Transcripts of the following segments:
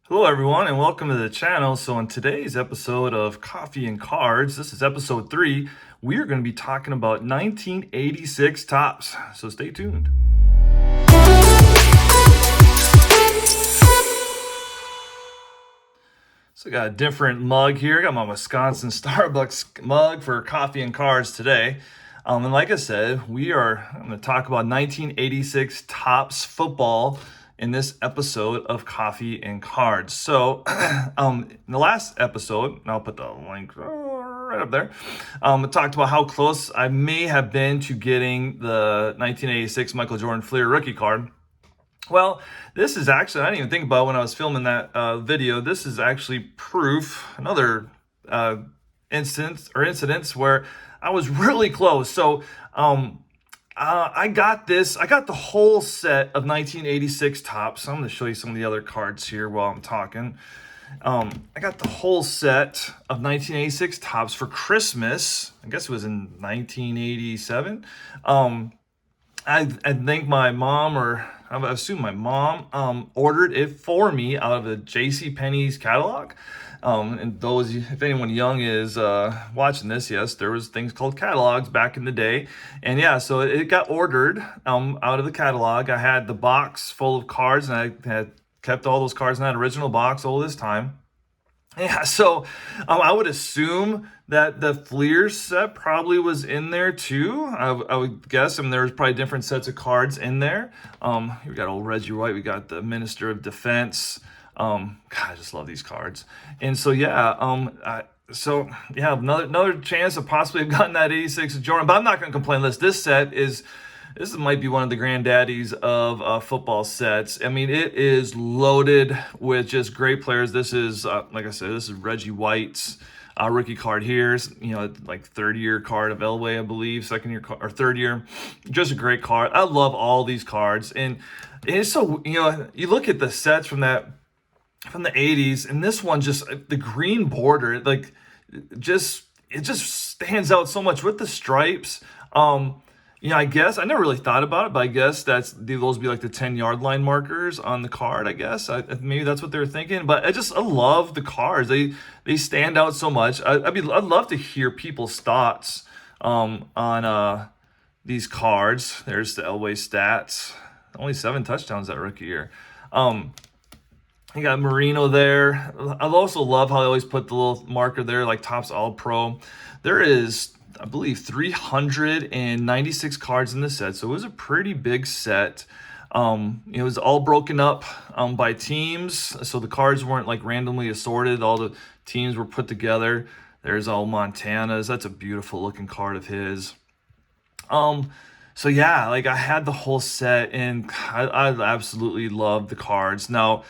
Hello, everyone, and welcome to the channel. So, in today's episode of Coffee and Cards, this is episode 3, we are going to be talking about 1986 tops. So, stay tuned. So, I got a different mug here. I got my Wisconsin Starbucks mug for Coffee and Cards today. And like I said, I'm going to talk about 1986 tops football in this episode of Coffee and Cards. So, in the last episode, and I'll put the link right up there, I talked about how close I may have been to getting the 1986 Michael Jordan Fleer rookie card. Well, this is actually, I didn't even think about it when I was filming that video. This is actually proof, another incidents where I was really close. So, I got the whole set of 1986 tops. I'm going to show you some of the other cards here while I'm talking. I got the whole set of 1986 tops for Christmas. I guess it was in 1987. I think my mom, or I assume my mom, ordered it for me out of the J.C. Penney's catalog. And those, if anyone young is watching this, yes, there was things called catalogs back in the day, and yeah, so it got ordered out of the catalog. I had the box full of cards, and I had kept all those cards in that original box all this time. Yeah, so I would assume that the Fleer set probably was in there too. I would guess. I mean, there was probably different sets of cards in there. We got old Reggie White. We got the Minister of Defense. God, I just love these cards. And so yeah, another chance of possibly have gotten that 86 Jordan, but I'm not going to complain. This might be one of the granddaddies of football sets. I mean, it is loaded with just great players. This is, like I said, this is Reggie White's rookie card here. Like third-year card of Elway, I believe, second-year or third year. Just a great card. I love all these cards, and it's so, you look at the sets from the 80s, and this one, just the green border, like it just stands out so much with the stripes. I guess I never really thought about it, but I guess those would be like the 10-yard line markers on the card. I guess maybe that's what they were thinking. But I love the cards. They stand out so much. I'd love to hear people's thoughts on these cards. There's the Elway stats. Only 7 touchdowns that rookie year. You got Marino there. I also love how they always put the little marker there, like Topps All Pro. There is, I believe, 396 cards in the set, so it was a pretty big set. It was all broken up by teams, so the cards weren't like randomly assorted. All the teams were put together. There's all Montana's. That's a beautiful looking card of his. So yeah, like I had the whole set, and I absolutely loved the cards. Now,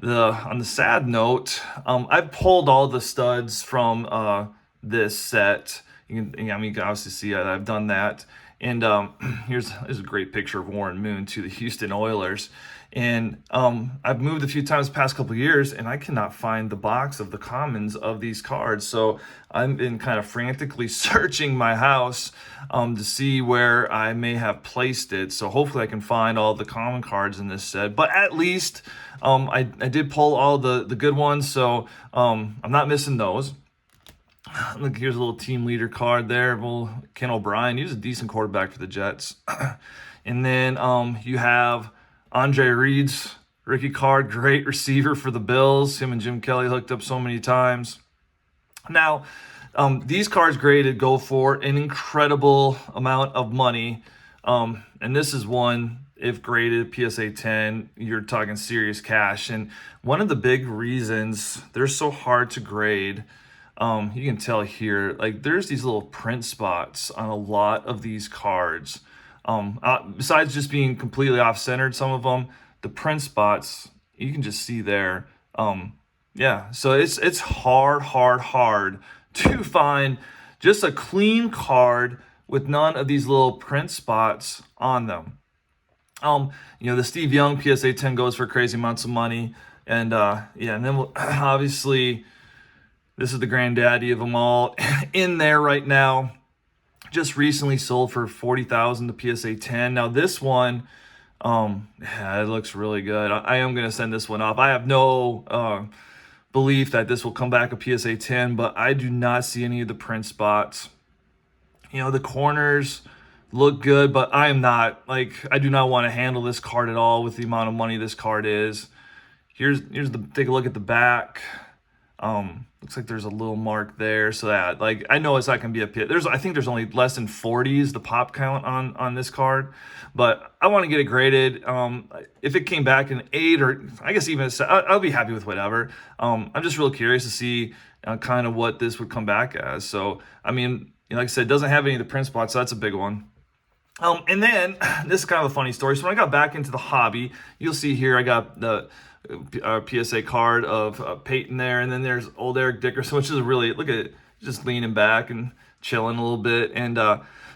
on the sad note, I pulled all the studs from this set. You can obviously see I've done that. And here's a great picture of Warren Moon to the Houston Oilers. And I've moved a few times the past couple of years, and I cannot find the box of the commons of these cards. So I've been kind of frantically searching my house to see where I may have placed it. So hopefully I can find all the common cards in this set. But at least I did pull all the good ones, so I'm not missing those. Look, here's a little team leader card there. Well, Ken O'Brien, he was a decent quarterback for the Jets. And then you have Andre Reed's rookie card, great receiver for the Bills. Him and Jim Kelly hooked up so many times. Now, these cards graded go for an incredible amount of money. And this is one, if graded PSA 10, you're talking serious cash. And one of the big reasons they're so hard to grade, you can tell here, like there's these little print spots on a lot of these cards. Besides just being completely off-centered, some of them, the print spots, you can just see there. Yeah, so it's hard to find just a clean card with none of these little print spots on them. The Steve Young PSA 10 goes for crazy amounts of money. And and then obviously this is the granddaddy of them all in there right now. Just recently sold for $40,000 to PSA 10. Now this one, Yeah, it looks really good. I am going to send this one off. I have no belief that this will come back a PSA 10, but I do not see any of the print spots. The corners look good, but I am not, like, I do not want to handle this card at all with the amount of money this card is. Take a look at the back. Looks like there's a little mark there, so that, like, I know it's not gonna be a pit. I think there's only less than 40s the pop count on this card, but I want to get it graded. If it came back an 8, or I guess even I'll be happy with whatever. I'm just real curious to see kind of what this would come back as. So I mean, like I said, it doesn't have any of the print spots, so that's a big one. And then this is kind of a funny story. So when I got back into the hobby, you'll see here I got the PSA card of Pittman there, and then there's old Eric Dickerson, which is really, look at it, just leaning back and chilling a little bit. And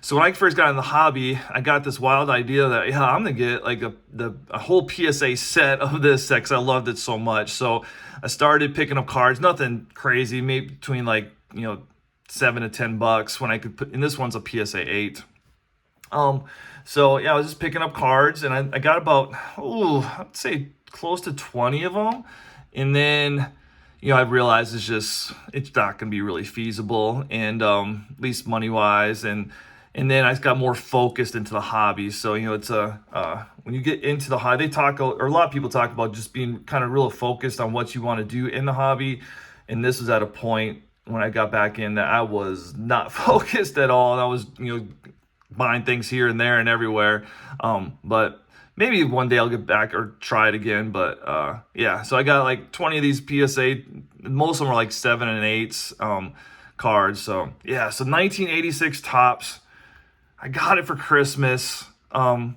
so when I first got in the hobby, I got this wild idea that, yeah, I'm gonna get like a whole PSA set of this set because I loved it so much. So I started picking up cards, nothing crazy, maybe between like $7 to $10 when I could put, and this one's a PSA 8. So yeah, I was just picking up cards, and I got about, I'd say close to 20 of them. And then, I realized it's not going to be really feasible, and at least money wise. And then I just got more focused into the hobby. So, it's when you get into the hobby, or a lot of people talk about just being kind of real focused on what you want to do in the hobby. And this was at a point when I got back in that I was not focused at all. And I was, buying things here and there and everywhere. But maybe one day I'll get back or try it again. But yeah, so I got like 20 of these PSA. Most of them are like 7 and 8s cards. So yeah, so 1986 Topps. I got it for Christmas. Yeah,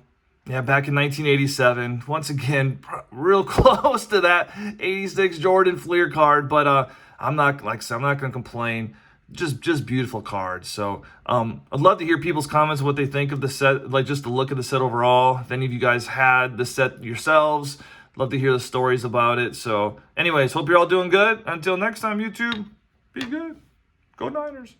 back in 1987. Once again, real close to that 86 Jordan Fleer card. But I'm not going to complain. Just beautiful cards. So I'd love to hear people's comments, what they think of the set, like just the look of the set overall. If any of you guys had the set yourselves, love to hear the stories about it. So anyways, hope you're all doing good. Until next time, YouTube, be good. Go Niners.